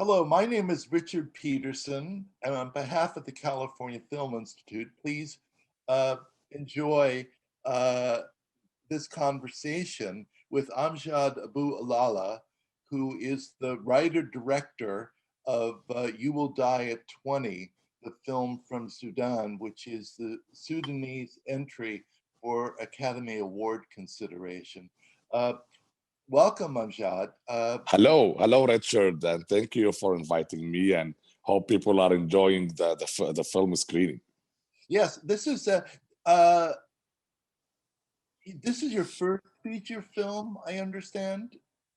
Hello, my name is Richard Peterson, and on behalf of the California Film Institute, please enjoy uh, this conversation with Amjad Abu Alala, who is the writer-director of You Will Die at 20, the film from Sudan, which is the Sudanese entry for Academy Award consideration. Welcome, Amjad. Hello, Richard, and thank you for inviting me. And hope people are enjoying the film screening. Yes, this is your first feature film, I understand,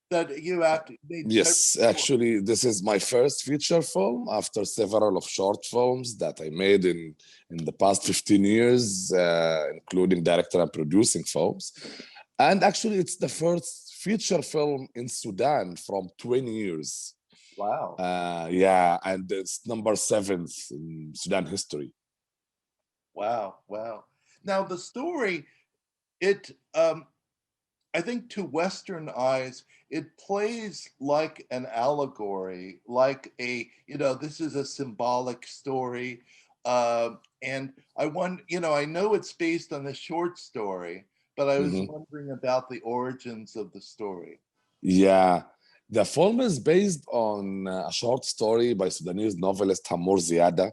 that you made Yes, actually, this is my first feature film after several of short films that I made in the past 15 years, including director and producing films. And actually, it's the first feature film in Sudan from 20 years. Wow. Yeah, and it's number 7th in Sudan history. Wow, wow. Now the story, I think to Western eyes, it plays like an allegory, like this is a symbolic story. And I know it's based on a short story, but I was wondering about the origins of the story. Yeah, the film is based on a short story by Sudanese novelist Hammour Ziada.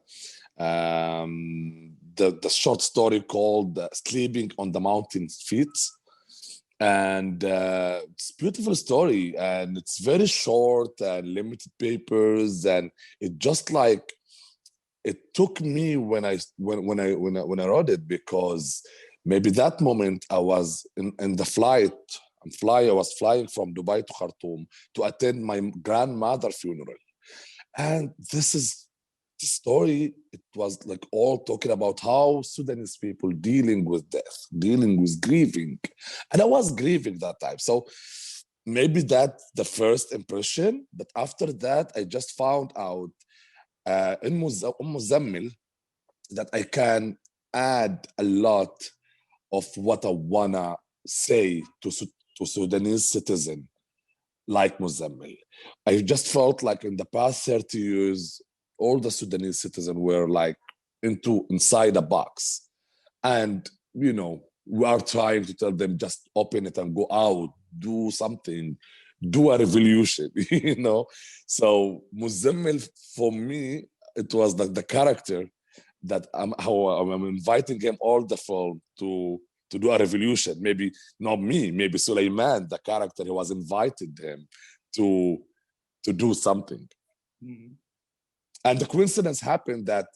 The short story called Sleeping on the Mountain's Feet. And it's a beautiful story, and it's very short and limited papers, and it just like it took me when I wrote it, because maybe that moment I was in the flight. I was flying from Dubai to Khartoum to attend my grandmother's funeral, and this is the story. It was like all talking about how Sudanese people dealing with death, dealing with grieving, and I was grieving that time. So maybe that's the first impression, but after that, I just found out in Muzamil that I can add a lot of what I wanna say to Sudanese citizen like Muzamil. I just felt like in the past 30 years, all the Sudanese citizens were like inside a box. And, we are trying to tell them just open it and go out, do something, do a revolution, So Muzamil, for me, it was like the character that I'm inviting him all the film to do a revolution. Maybe not me, maybe Suleiman, the character who was invited him to do something. Mm-hmm. And the coincidence happened that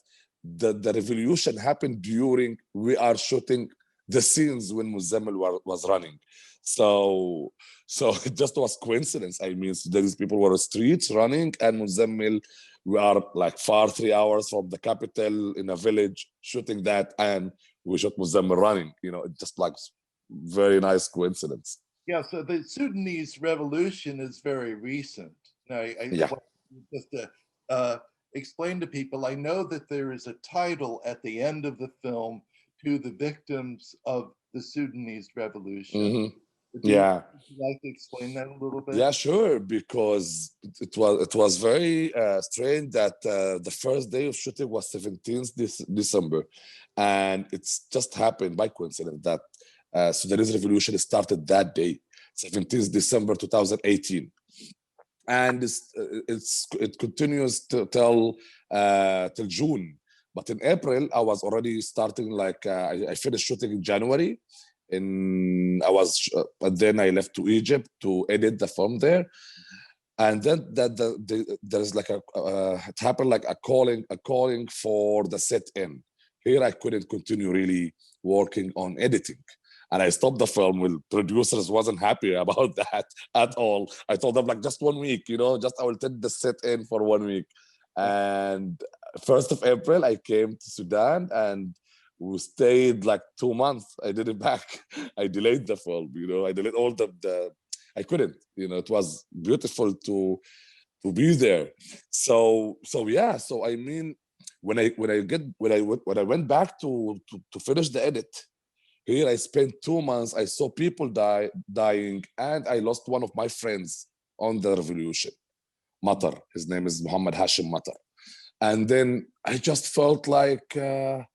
the revolution happened during we are shooting the scenes when Muzamil was running. So it just was coincidence. I mean, these people were streets running, and Muzamil, we are like far 3 hours from the capital in a village shooting that, and we shot Muzamil running. It just like very nice coincidence. Yeah, so the Sudanese Revolution is very recent. Now, Yeah. Just to explain to people, I know that there is a title at the end of the film to the victims of the Sudanese Revolution. Mm-hmm. Would you like to explain that a little bit? Yeah, sure. Because it was very strange that the first day of shooting was 17th December, and it's just happened by coincidence that Sudanese Revolution started that day, 17th December 2018, and it continues till June. But in April, I was already starting. Like I finished shooting in January. But then I left to Egypt to edit the film there, and then there's like it happened like a calling for the set in. Here I couldn't continue really working on editing, and I stopped the film. Well, producers wasn't happy about that at all. I told them like just 1 week, just I will take the set in for 1 week, and 1st of April I came to Sudan, and we stayed like 2 months. I did it back. I delayed the film, I delayed all the I couldn't, it was beautiful to be there. So yeah. So I mean, when I went back to finish the edit, here I spent 2 months. I saw people dying, and I lost one of my friends on the revolution. Matar. His name is Muhammad Hashim Matar. And then I just felt like I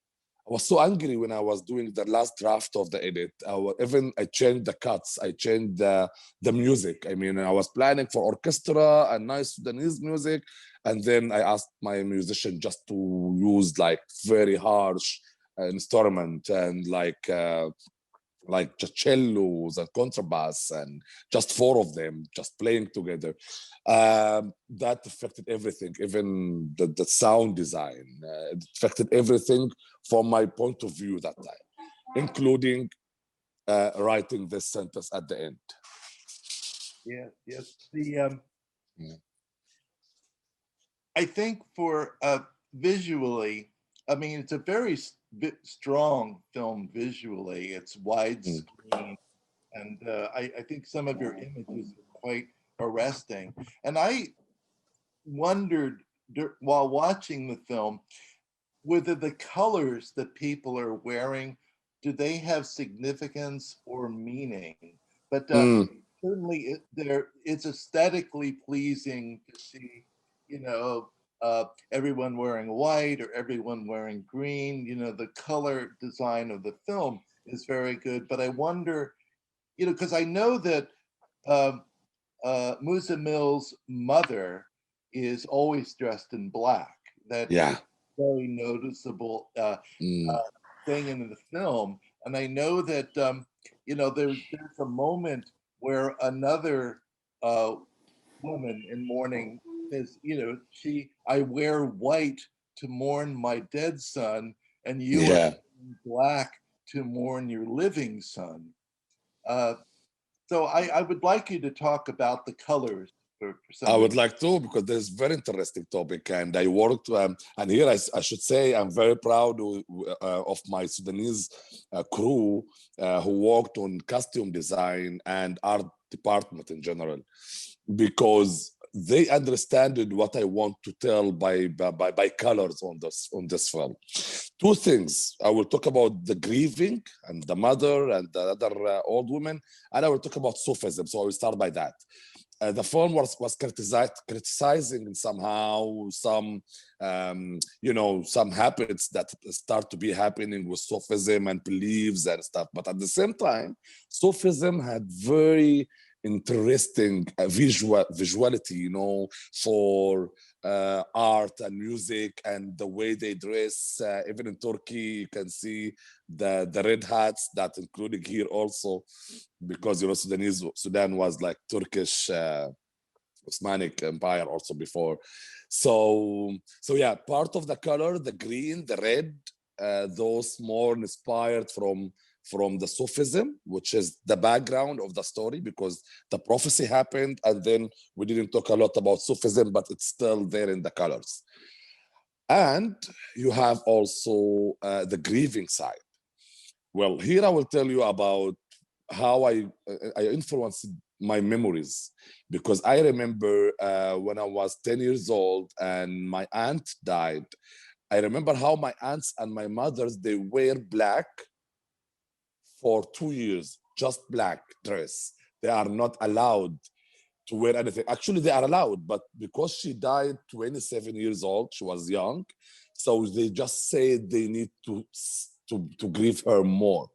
was so angry when I was doing the last draft of the edit. I changed the cuts, I changed the music. I mean, I was planning for orchestra and nice Sudanese music. And then I asked my musician just to use like very harsh instrument and like just cellos and contrabass and just four of them just playing together. That affected everything, even the sound design. It affected everything from my point of view that time, including writing this sentence at the end. Yes, yes. Yeah. I think for visually, I mean, it's a very strong film visually. It's widescreen, and I think some of your images are quite arresting. And I wondered while watching the film whether the colors that people are wearing, do they have significance or meaning? But certainly it's aesthetically pleasing to see, you know, everyone wearing white or everyone wearing green. You know, the color design of the film is very good. But I wonder, you know, because I know that Muzamil's mother is always dressed in black. That Yeah. very noticeable thing in the film. And I know that you know there's a moment where another woman in mourning says, you know, I wear white to mourn my dead son, and you are Yeah. wearing black to mourn your living son. So I would like you to talk about the colors for some I of would like to, because there's very interesting topic, and I worked. And here I should say I'm very proud of my Sudanese crew who worked on costume design and art department in general, because they understood what I want to tell by colors on this film. Two things. I will talk about the grieving and the mother and the other old women, and I will talk about Sufism. So I will start by that. The film was criticizing somehow some you know, some habits that start to be happening with Sufism and beliefs and stuff. But at the same time, Sufism had very interesting visuality, you know, for art and music and the way they dress. Even in Turkey, you can see the red hats that including here also, because, you know, Sudan was like Turkish Osmanic Empire also before. So yeah, part of the color, the green, the red, those more inspired from the Sufism, which is the background of the story, because the prophecy happened, and then we didn't talk a lot about Sufism, but it's still there in the colors. And you have also the grieving side. Well, here I will tell you about how I influenced my memories, because I remember when I was 10 years old and my aunt died. I remember how my aunts and my mothers, they wear black for 2 years, just black dress. They are not allowed to wear anything. Actually, they are allowed, but because she died 27 years old, she was young, so they just said they need to grieve her more.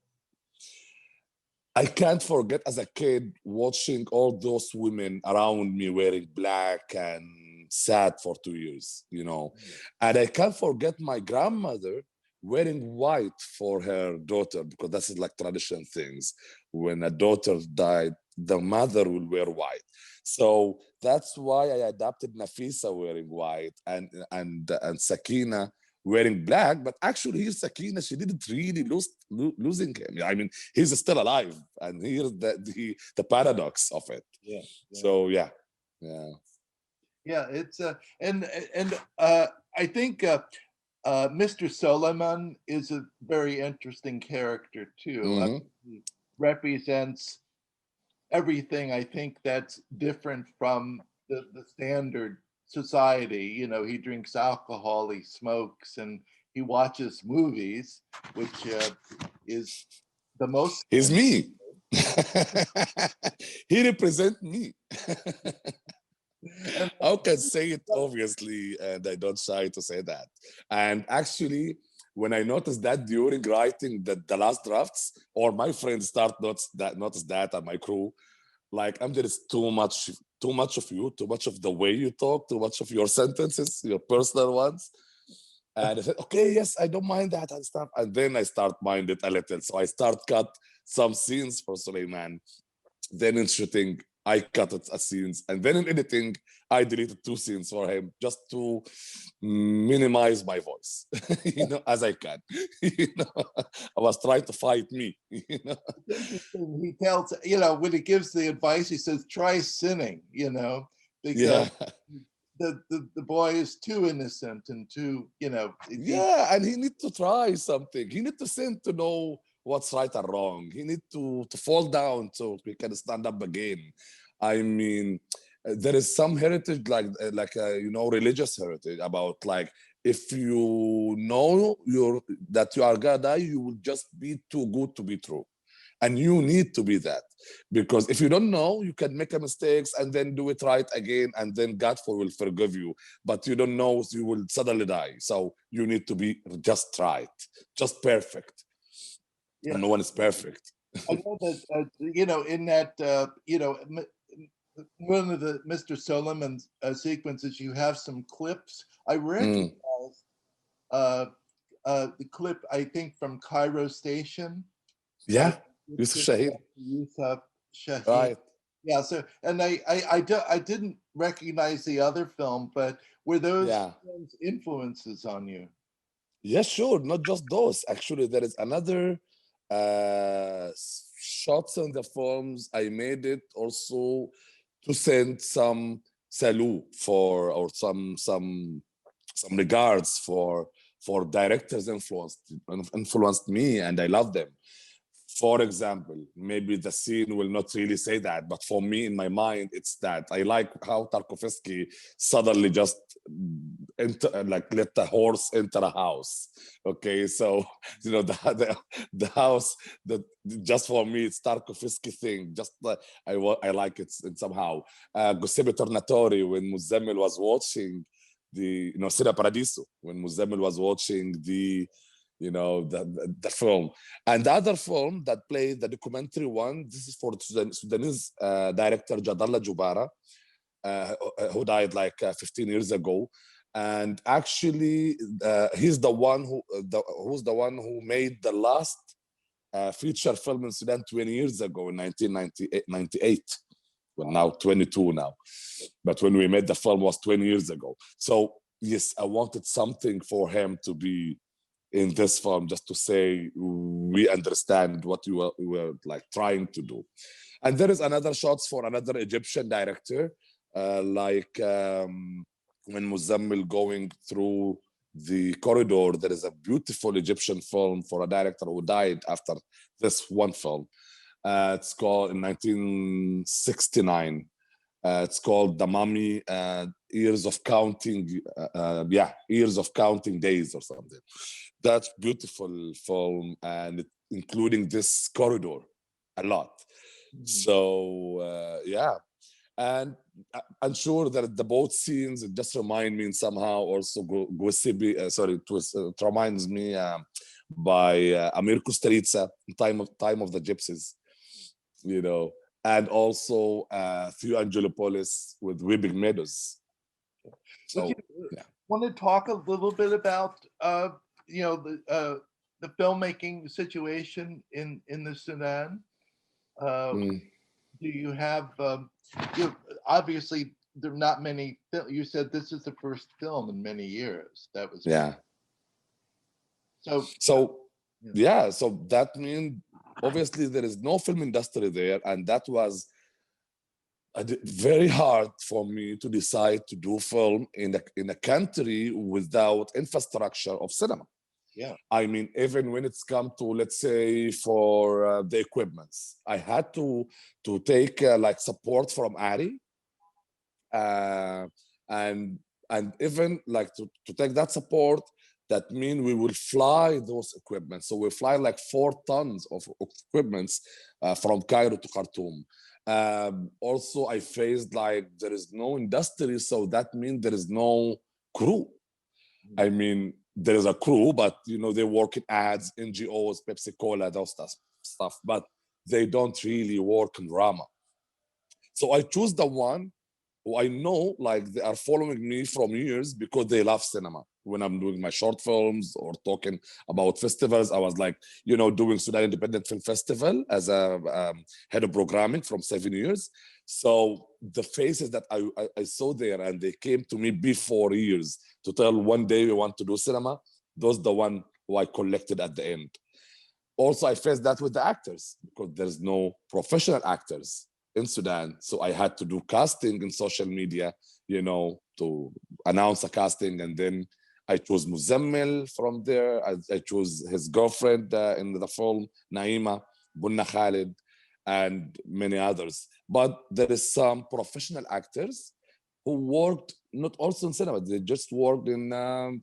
I can't forget as a kid watching all those women around me wearing black and sad for 2 years, you know. And I can't forget my grandmother wearing white for her daughter, because that's like traditional things. When a daughter died, the mother will wear white. So that's why I adopted Nafisa wearing white and Sakina wearing black. But actually, here's Sakina. She didn't really losing him. I mean, he's still alive, and here's the paradox of it. yeah. So yeah. It's and I think Mr. Solomon is a very interesting character too. He represents everything I think that's different from the standard society. You know, he drinks alcohol, he smokes, and he watches movies, which is the most. He's me. He represents me. And How can say it obviously, and I don't shy to say that. And actually, when I noticed that during writing the last drafts, or my friends start notice that and my crew, like there is too much of you, too much of the way you talk, too much of your sentences, your personal ones. And I said, okay, yes, I don't mind that and stuff. And then I start mind it a little. So I start cut some scenes for Suleiman. Then in shooting, I cut it as scenes. And then in editing, I deleted 2 scenes for him just to minimize my voice, as I can. I was trying to fight me. It's interesting. He tells, when he gives the advice, he says, try sinning, because Yeah. the boy is too innocent and too, Yeah, and he need to try something. He need to sin to know what's right or wrong. He need to fall down so he can stand up again. I mean, there is some heritage religious heritage about like if you know that you are gonna die, you will just be too good to be true. And you need to be that, because if you don't know, you can make a mistakes and then do it right again, and then God will forgive you. But you don't know, you will suddenly die. So you need to be just right, just perfect. Yeah. And no one is perfect. I know that, in that, one of the Mr. Solomon sequences, you have some clips. I recognize the clip, I think, from Cairo Station. Yeah, Yusuf Shahid. Yusuf Shahid. Right. Yeah. So, and I didn't recognize the other film, but were those films influences on you? Yes, sure. Not just those. Actually, there is another shots in the films. I made it also to send some salut for, or some regards for directors influenced me, and I love them. For example, maybe the scene will not really say that, but for me, in my mind, it's that I like how Tarkovsky suddenly just let the horse enter a house. Okay, so the house that just for me, it's Tarkovsky thing. Just I like it somehow. Giuseppe Tornatore, when Muzamil was watching Sera Paradiso, when Muzamil was watching the film. And the other film that played, the documentary one, this is for Sudanese director Jadallah Jubara, who died like 15 years ago. And actually, he's the one who made the last feature film in Sudan 20 years ago in 1998. Well, now 22 now. But when we made the film was 20 years ago. So yes, I wanted something for him to be in this film, just to say we understand what you were like trying to do. And there is another shots for another Egyptian director, when Muzamil going through the corridor. There is a beautiful Egyptian film for a director who died after this one film. It's called in 1969. It's called The Mummy, Years of Counting, Years of Counting Days or something. That's beautiful film, and including this corridor a lot. So and I'm sure that the boat scenes, it just remind me somehow also it reminds me by Amir Kusturica, Time of the Gypsies, and also Theo Angelopoulos with Weeping Meadows. So, want to talk a little bit about the filmmaking situation in the Sudan? Do you have obviously there are not many. You said this is the first film in many years. That was So that means obviously there is no film industry there, and that was very hard for me to decide to do film in a country without infrastructure of cinema. Yeah, I mean, even when it's come to, let's say, for the equipments, I had to take like support from Ari, and even like to take that support. That means we will fly those equipment. So we fly like 4 tons of equipments from Cairo to Khartoum. Also, I faced like there is no industry, so that means there is no crew. I mean, there is a crew, but you know, they work in ads, NGOs, Pepsi Cola, those stuff, but they don't really work in drama. So I choose the one who I know like they are following me from years because they love cinema. When I'm doing my short films or talking about festivals, I was like, you know, doing Sudan Independent Film Festival as a head of programming from 7 years. So the faces that I saw there and they came to me before years to tell one day we want to do cinema, those the one who I collected at the end. Also, I faced that with the actors because there's no professional actors in Sudan. So I had to do casting in social media, you know, to announce a casting. And then I chose Muzamil from there. I chose his girlfriend in the film, Naima, Bunna Khalid, and many others. But there is some professional actors who worked not also in cinema, they just worked in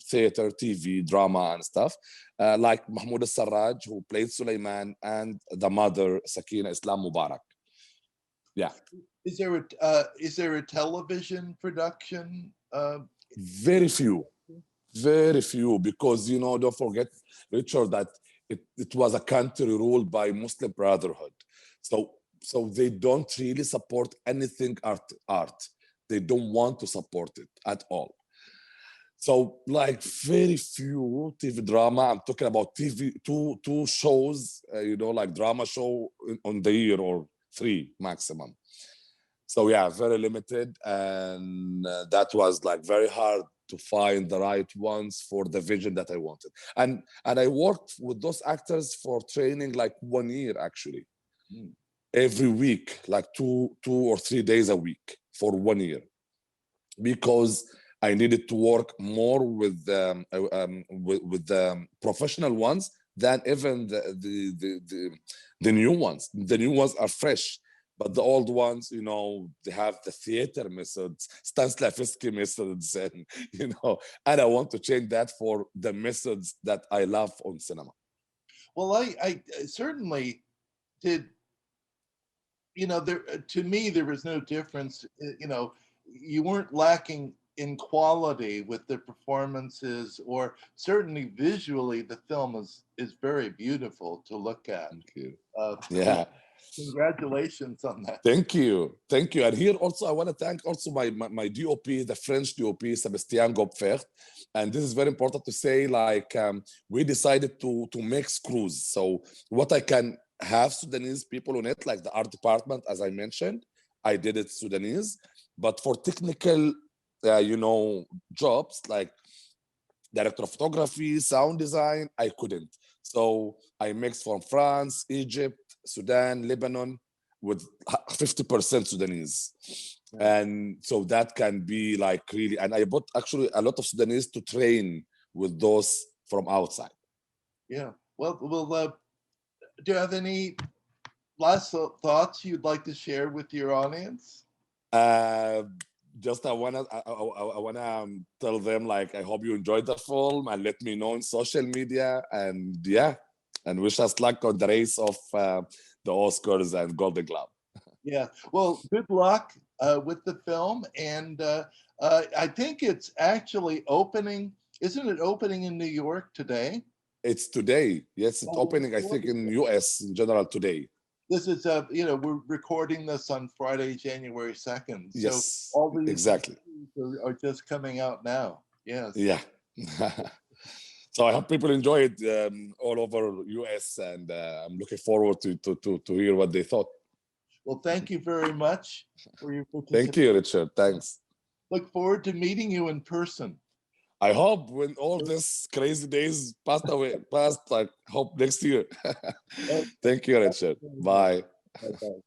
theater, TV, drama, and stuff, like Mahmoud al-Sarraj, who played Sulaiman, and the mother, Sakina Islam Mubarak. Yeah. Is there a television production? Very few, because, you know, don't forget, Richard, that it was a country ruled by Muslim Brotherhood. So they don't really support anything art. They don't want to support it at all. So like very few TV drama. I'm talking about TV, two shows, you know, like drama show on the year or 3 maximum. So yeah, very limited, and that was like very hard to find the right ones for the vision that I wanted. And I worked with those actors for training like 1 year actually. Every week, like two or 3 days a week for 1 year, because I needed to work more with the professional ones than even the new ones. The new ones are fresh, but the old ones, you know, they have the theater methods, Stanislavski methods, and you know, and I want to change that for the methods that I love on cinema. Well, I certainly did. You know, there to me there was no difference. You know, you weren't lacking in quality with the performances, or certainly visually, the film is very beautiful to look at. Thank you. Uh, Yeah. Congratulations on that. Thank you. Thank you. And here also, I want to thank also my DOP, the French DOP, Sebastien Gobfert. And this is very important to say, like, we decided to mix crews. So what I can have Sudanese people on it, like the art department, as I mentioned, I did it Sudanese. But for technical, you know, jobs like director of photography, sound design, I couldn't. So I mixed from France, Egypt, Sudan, Lebanon, with 50% Sudanese. Yeah. And so that can be like really, and I brought actually a lot of Sudanese to train with those from outside. Yeah. Well, do you have any last thoughts you'd like to share with your audience? Just I wanna tell them, like, I hope you enjoyed the film and let me know on social media, and yeah, and wish us luck on the race of the Oscars and Golden Globe. Yeah, well, good luck with the film, and I think it's actually opening. Isn't it opening in New York today? It's today. Yes, it's opening, I think, in US in general today. This is you know, we're recording this on Friday, January 2nd. Yes, so all these exactly are just coming out now. Yes. Yeah. So I hope people enjoy it all over US, and I'm looking forward to hear what they thought. Well, thank you very much for your participation. Thank you, Richard. Thanks. Look forward to meeting you in person. I hope when all these crazy days passed, like hope next year. Thank you, Richard. Bye. Bye-bye.